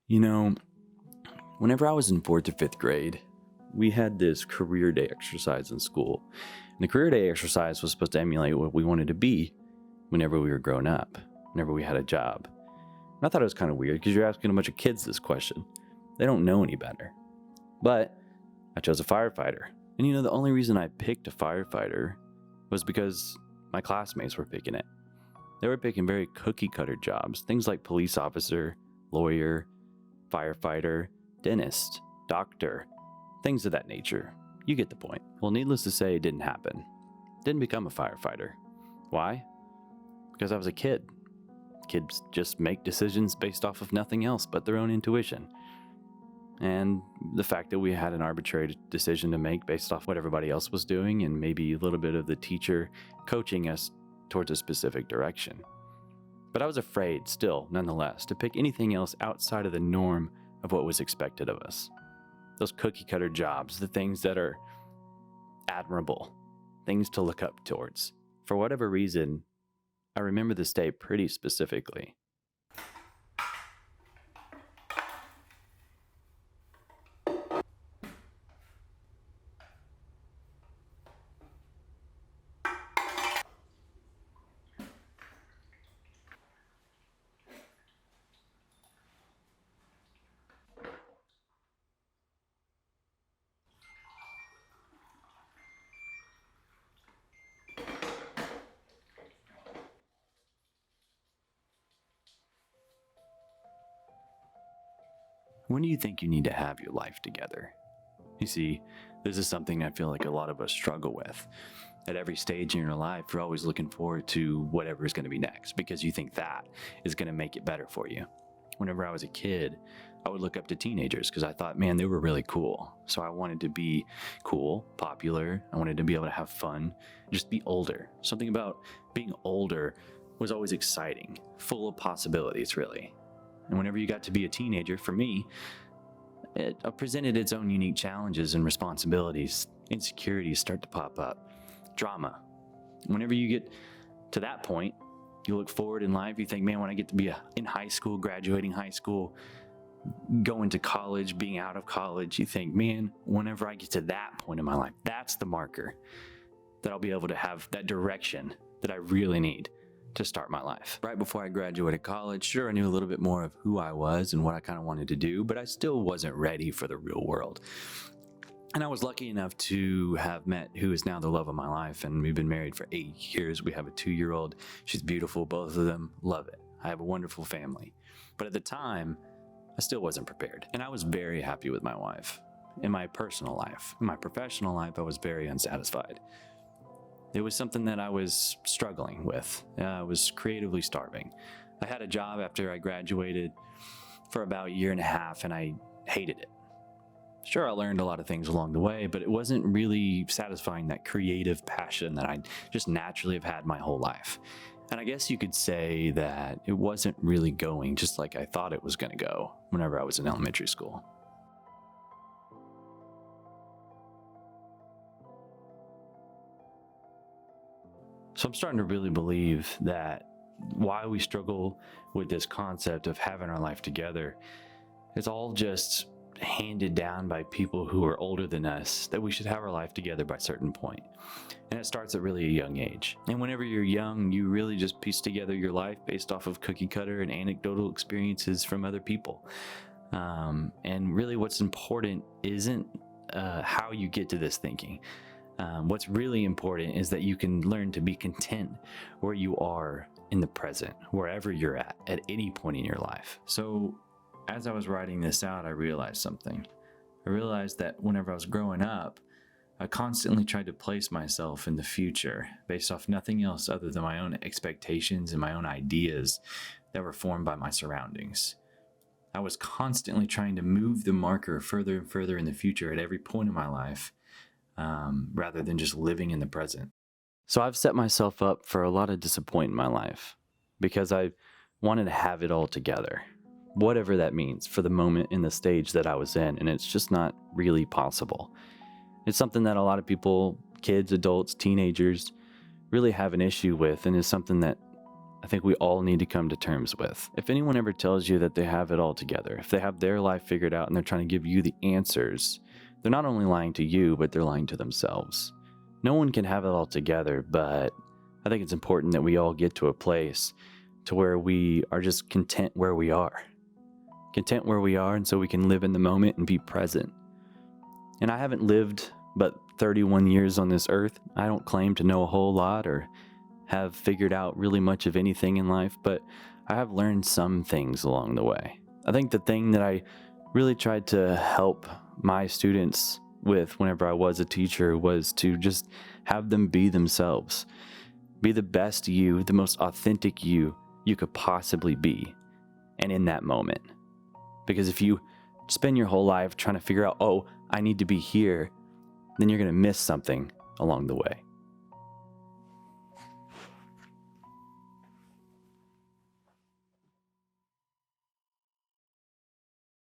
You know, whenever I was in fourth or fifth grade, we had this career day exercise in school. And the career day exercise was supposed to emulate what we wanted to be whenever we were grown up, whenever we had a job. And I thought it was kind of weird because you're asking a bunch of kids this question. They don't know any better. But I chose a firefighter. And the only reason I picked a firefighter was because my classmates were picking it. They were picking very cookie cutter jobs, things like police officer, lawyer, firefighter, dentist, doctor, things of that nature. You get the point. Well, needless to say, it didn't happen. Didn't become a firefighter. Why? Because I was a kid. Kids just make decisions based off of nothing else but their own intuition. And the fact that we had an arbitrary decision to make based off what everybody else was doing, and maybe a little bit of the teacher coaching us towards a specific direction. But I was afraid still, nonetheless, to pick anything else outside of the norm of what was expected of us. Those cookie cutter jobs, the things that are admirable, things to look up towards. For whatever reason, I remember this day pretty specifically. When do you think you need to have your life together? You see, this is something I feel like a lot of us struggle with. At every stage in your life, you're always looking forward to whatever is going to be next because you think that is going to make it better for you. Whenever I was a kid, I would look up to teenagers because I thought, man, they were really cool. So I wanted to be cool, popular. I wanted to be able to have fun, just be older. Something about being older was always exciting, full of possibilities, really. And whenever you got to be a teenager, for me, it presented its own unique challenges and responsibilities. Insecurities start to pop up. Drama. Whenever you get to that point, you look forward in life, you think, man, when I get to be in high school, graduating high school, going to college, being out of college, you think, man, whenever I get to that point in my life, that's the marker that I'll be able to have that direction that I really need to start my life. Right before I graduated college, sure, I knew a little bit more of who I was and what I kind of wanted to do, but I still wasn't ready for the real world. And I was lucky enough to have met who is now the love of my life, and we've been married for 8 years. We have a 2-year-old. She's beautiful, both of them. Love it. I have a wonderful family. But at the time, I still wasn't prepared. And I was very happy with my wife. In my personal life, in my professional life, I was very unsatisfied. It was something that I was struggling with. I was creatively starving. I had a job after I graduated for about 1.5 years, and I hated it. Sure, I learned a lot of things along the way, but it wasn't really satisfying that creative passion that I just naturally have had my whole life. And I guess you could say that it wasn't really going just like I thought it was going to go whenever I was in elementary school. So I'm starting to really believe that why we struggle with this concept of having our life together, it's all just handed down by people who are older than us, that we should have our life together by a certain point. And it starts at really a young age. And whenever you're young, you really just piece together your life based off of cookie cutter and anecdotal experiences from other people. And really what's important isn't how you get to this thinking. What's really important is that you can learn to be content where you are in the present, wherever you're at any point in your life. So as I was writing this out, I realized something. I realized that whenever I was growing up, I constantly tried to place myself in the future based off nothing else other than my own expectations and my own ideas that were formed by my surroundings. I was constantly trying to move the marker further and further in the future at every point in my life, rather than just living in the present. So I've set myself up for a lot of disappointment in my life because I wanted to have it all together, whatever that means for the moment in the stage that I was in, and it's just not really possible. It's something that a lot of people, kids, adults, teenagers, really have an issue with, and is something that I think we all need to come to terms with. If anyone ever tells you that they have it all together, if they have their life figured out and they're trying to give you the answers, they're not only lying to you, but they're lying to themselves. No one can have it all together, but I think it's important that we all get to a place to where we are just content where we are. Content where we are, and so we can live in the moment and be present. And I haven't lived but 31 years on this earth. I don't claim to know a whole lot or have figured out really much of anything in life, but I have learned some things along the way. I think the thing that I really tried to help my students with whenever I was a teacher was to just have them be themselves. Be the best you, the most authentic you could possibly be, and in that moment. Because if you spend your whole life trying to figure out, oh, I need to be here, then you're going to miss something along the way.